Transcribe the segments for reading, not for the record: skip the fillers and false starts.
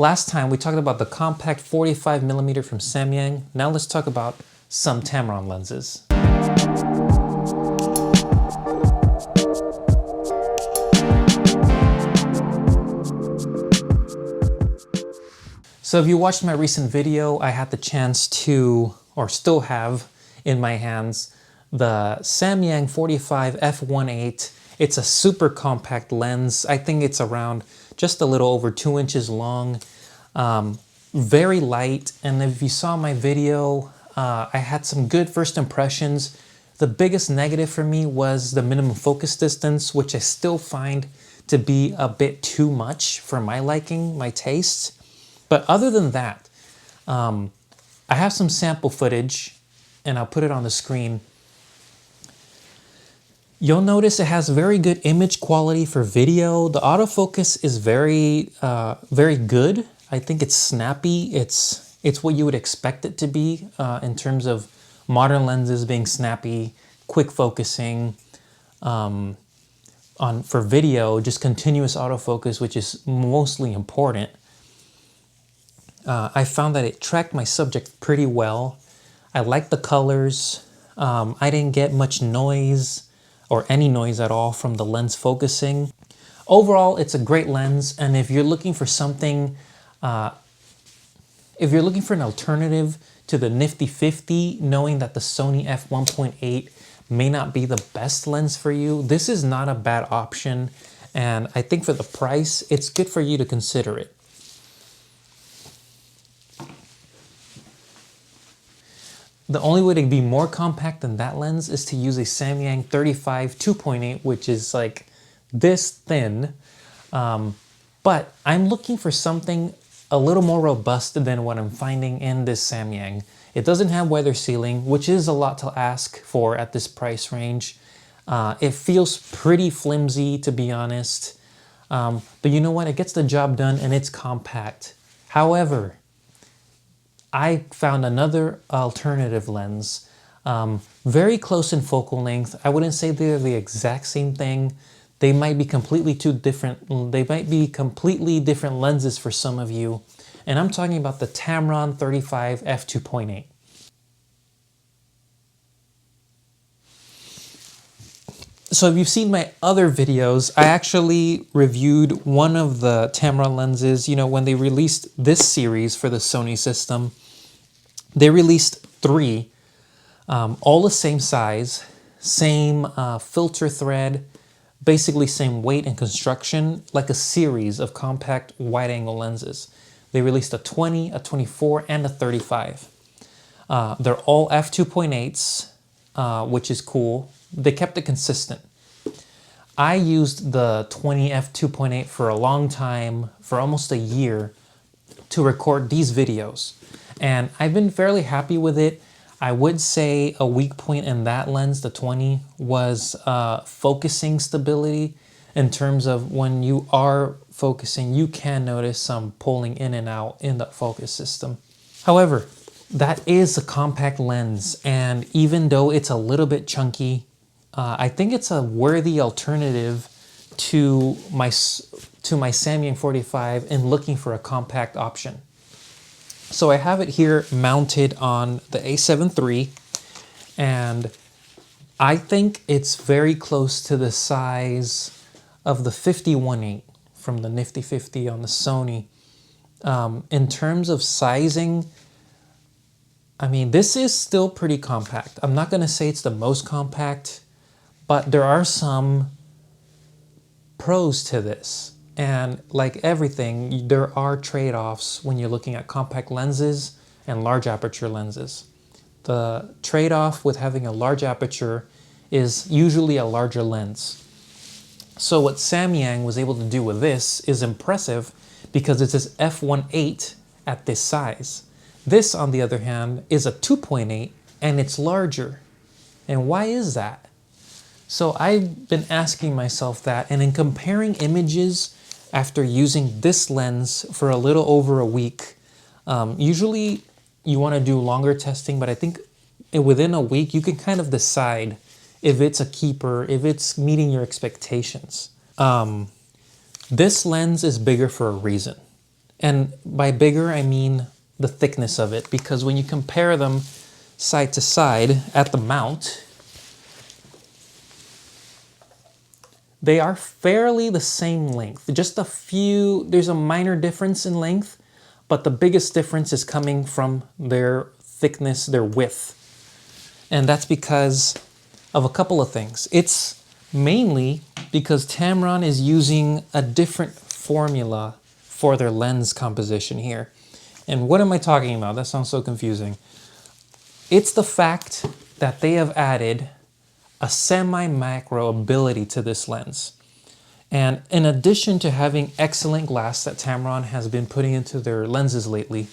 Last time we talked about the compact 45mm from Samyang. Now let's talk about some Tamron lenses. So if you watched my recent video, I had the chance to, or still have in my hands, the Samyang 45mm F1.8. It's a super compact lens. I think it's around just a little over 2 inches long, very light. And if you saw my video, I had some good first impressions. The biggest negative for me was the minimum focus distance, which I still find to be a bit too much for my liking, my taste. But other than that, I have some sample footage and I'll put it on the screen. You'll notice it has very good image quality for video. The autofocus is very good. I think it's snappy. It's what you would expect it to be in terms of modern lenses being snappy, quick focusing. For video, just continuous autofocus, which is mostly important. I found that it tracked my subject pretty well. I like the colors. I didn't get much noise or any noise at all from the lens focusing. Overall, it's a great lens, and if you're looking for something, if you're looking for an alternative to the nifty 50, knowing that the Sony f1.8 may not be the best lens for you, this is not a bad option, and I think for the price, it's good for you to consider it. The only way to be more compact than that lens is to use a Samyang 35mm F2.8, which is like this thin. But I'm looking for something a little more robust than what I'm finding in this Samyang. It doesn't have weather sealing, which is a lot to ask for at this price range. It feels pretty flimsy, to be honest. But you know what? It gets the job done and it's compact. However, I found another alternative lens, very close in focal length. I wouldn't say they're the exact same thing. They might be completely different lenses for some of you. And I'm talking about the Tamron 35mm F2.8. So if you've seen my other videos, I actually reviewed one of the Tamron lenses. You know, when they released this series for the Sony system, they released 3, all the same size, same filter thread, basically same weight and construction, like a series of compact wide-angle lenses. They released a 20, a 24, and a 35. They're all f2.8s, which is cool. They kept it consistent. I used the 20 f2.8 for a long time, for almost a year, to record these videos. And I've been fairly happy with it. I would say a weak point in that lens, the 20, was focusing stability. In terms of when you are focusing, you can notice some pulling in and out in the focus system. However, that is a compact lens, and even though it's a little bit chunky, I think it's a worthy alternative to my Samyang 45 in looking for a compact option. So I have it here mounted on the A7 III, and I think it's very close to the size of the 50-1.8 from the nifty 50 on the Sony. In terms of sizing, I mean, this is still pretty compact. I'm not going to say it's the most compact, but there are some pros to this. And like everything, there are trade-offs when you're looking at compact lenses and large aperture lenses. The trade-off with having a large aperture is usually a larger lens. So what Samyang was able to do with this is impressive because it's this f1.8 at this size. This, on the other hand, is a 2.8 and it's larger. And why is that? So I've been asking myself that, and in comparing images after using this lens for a little over a week, usually you want to do longer testing, but I think within a week you can kind of decide if it's a keeper, if it's meeting your expectations. This lens is bigger for a reason. And by bigger, I mean the thickness of it, because when you compare them side to side at the mount, they are fairly the same length. Just a few, there's a minor difference in length, but the biggest difference is coming from their thickness, their width. And that's because of a couple of things. It's mainly because Tamron is using a different formula for their lens composition here. And what am I talking about? That sounds so confusing. It's the fact that they have added a semi-macro ability to this lens. And in addition to having excellent glass that Tamron has been putting into their lenses lately,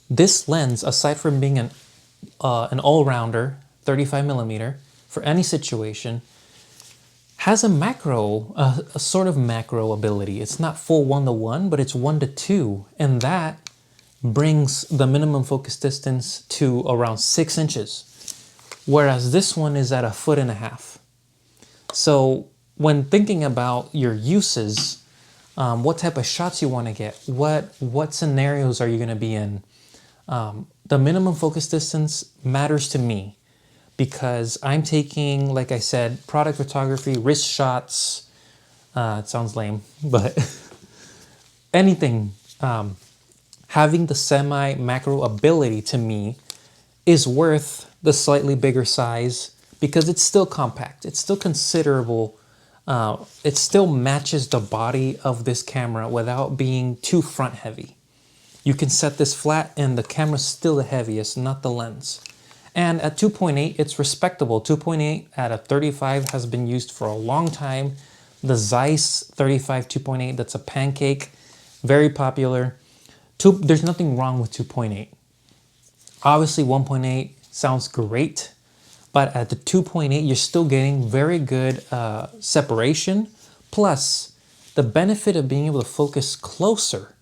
this lens, aside from being an all-rounder 35mm for any situation, has a sort of macro ability. It's not full 1:1, but it's 1:2, and that brings the minimum focus distance to around 6 inches, whereas this one is at 1.5 feet. So when thinking about your uses, what type of shots you want to get, what scenarios are you going to be in, the minimum focus distance matters to me, because I'm taking, like I said, product photography, wrist shots. It sounds lame, but anything. Having the semi-macro ability to me is worth the slightly bigger size, because it's still compact. It's still considerable. It still matches the body of this camera without being too front heavy. You can set this flat and the camera's still the heaviest, not the lens. And at 2.8, it's respectable. 2.8 at a 35 has been used for a long time. The Zeiss 35 2.8, that's a pancake, very popular. There's nothing wrong with 2.8. Obviously 1.8 sounds great, but at the 2.8, you're still getting very good separation. Plus, the benefit of being able to focus closer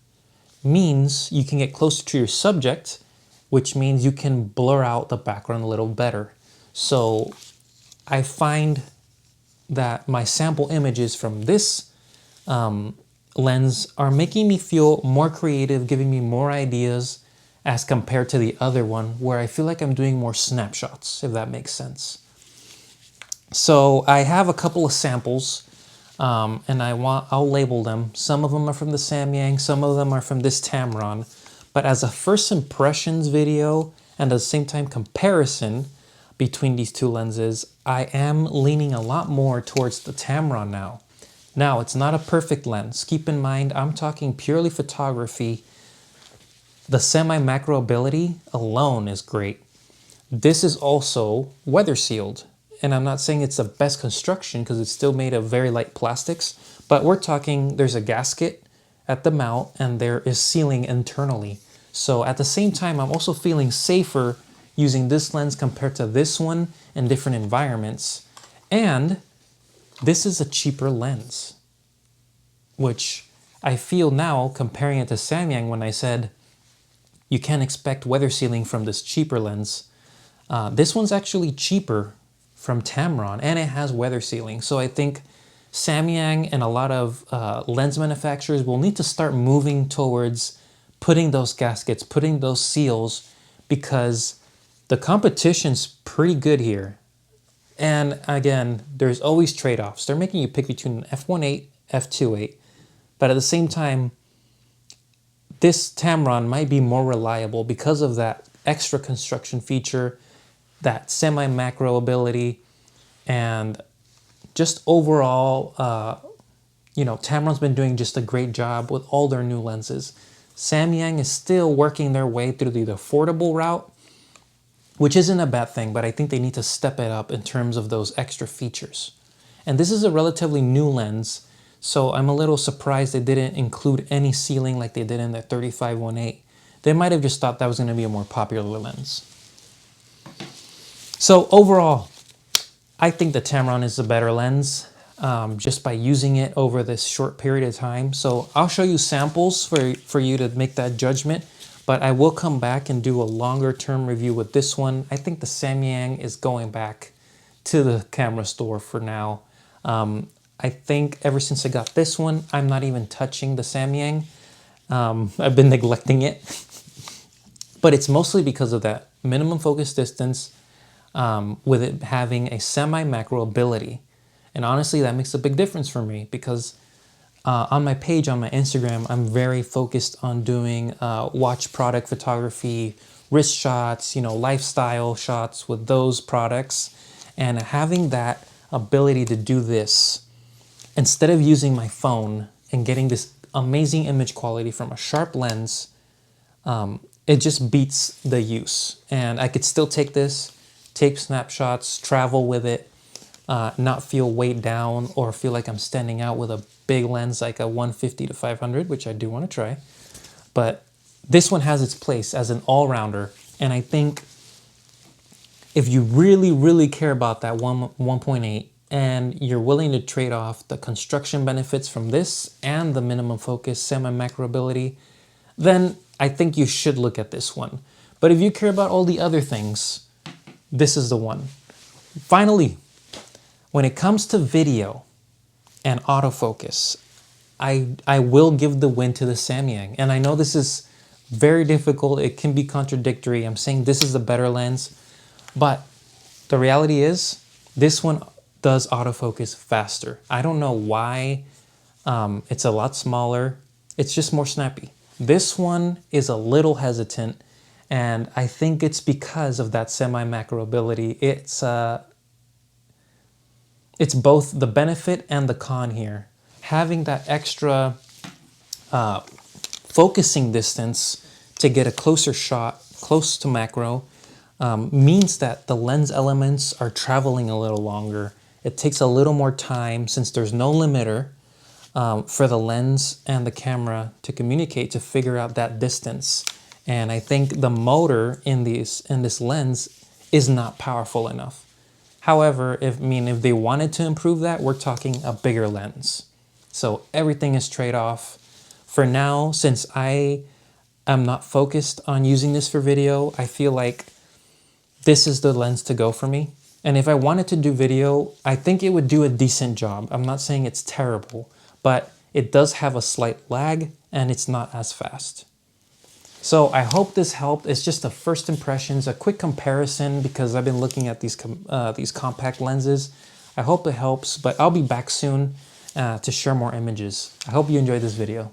means you can get closer to your subject, which means you can blur out the background a little better. So I find that my sample images from this lens are making me feel more creative, giving me more ideas as compared to the other one, where I feel like I'm doing more snapshots, if that makes sense. So I have a couple of samples, and I'll label them. Some of them are from the Samyang, some of them are from this Tamron. But as a first impressions video and at the same time comparison between these two lenses, I am leaning a lot more towards the Tamron now. Now, it's not a perfect lens. Keep in mind, I'm talking purely photography. The semi-macro ability alone is great. This is also weather sealed. And I'm not saying it's the best construction because it's still made of very light plastics, but we're talking there's a gasket at the mount and there is sealing internally. So at the same time, I'm also feeling safer using this lens compared to this one in different environments. And this is a cheaper lens, which I feel now comparing it to Samyang when I said you can't expect weather sealing from this cheaper lens. This one's actually cheaper from Tamron and it has weather sealing. So I think Samyang and a lot of lens manufacturers will need to start moving towards putting those gaskets, putting those seals, because the competition's pretty good here. And again, there's always trade-offs. They're making you pick between an F1.8, F2.8, but at the same time, this Tamron might be more reliable because of that extra construction feature, that semi-macro ability, and just overall, Tamron's been doing just a great job with all their new lenses. Samyang is still working their way through the affordable route, which isn't a bad thing, but I think they need to step it up in terms of those extra features. And this is a relatively new lens, so I'm a little surprised they didn't include any sealing like they did in the 35-1.8. They might have just thought that was going to be a more popular lens. So overall, I think the Tamron is the better lens just by using it over this short period of time. So I'll show you samples for you to make that judgment, but I will come back and do a longer term review with this one. I think the Samyang is going back to the camera store for now. I think ever since I got this one, I'm not even touching the Samyang. I've been neglecting it. But it's mostly because of that minimum focus distance, with it having a semi-macro ability. And honestly, that makes a big difference for me because on my page, on my Instagram, I'm very focused on doing watch product photography, wrist shots, lifestyle shots with those products. And having that ability to do this, instead of using my phone and getting this amazing image quality from a sharp lens, it just beats the use. And I could still take this, take snapshots, travel with it, not feel weighed down or feel like I'm standing out with a big lens like a 150 to 500, which I do want to try. But this one has its place as an all-rounder. And I think if you really, really care about that 1.8 and you're willing to trade off the construction benefits from this and the minimum focus semi-macro ability, then I think you should look at this one. But if you care about all the other things, this is the one. Finally, when it comes to video and autofocus, I will give the win to the Samyang. And I know this is very difficult. It can be contradictory. I'm saying this is the better lens, but the reality is this one does autofocus faster. I don't know why. It's a lot smaller. It's just more snappy. This one is a little hesitant, and I think it's because of that semi-macro ability. It's both the benefit and the con here. Having that extra focusing distance to get a closer shot, close to macro, means that the lens elements are traveling a little longer. It takes a little more time since there's no limiter for the lens and the camera to communicate to figure out that distance. And I think the motor in this lens is not powerful enough. However, if they wanted to improve that, we're talking a bigger lens. So everything is trade-off. For now, since I am not focused on using this for video, I feel like this is the lens to go for me. And if I wanted to do video, I think it would do a decent job. I'm not saying it's terrible, but it does have a slight lag and it's not as fast. So I hope this helped. It's just a first impressions, a quick comparison because I've been looking at these compact lenses. I hope it helps, but I'll be back soon to share more images. I hope you enjoyed this video.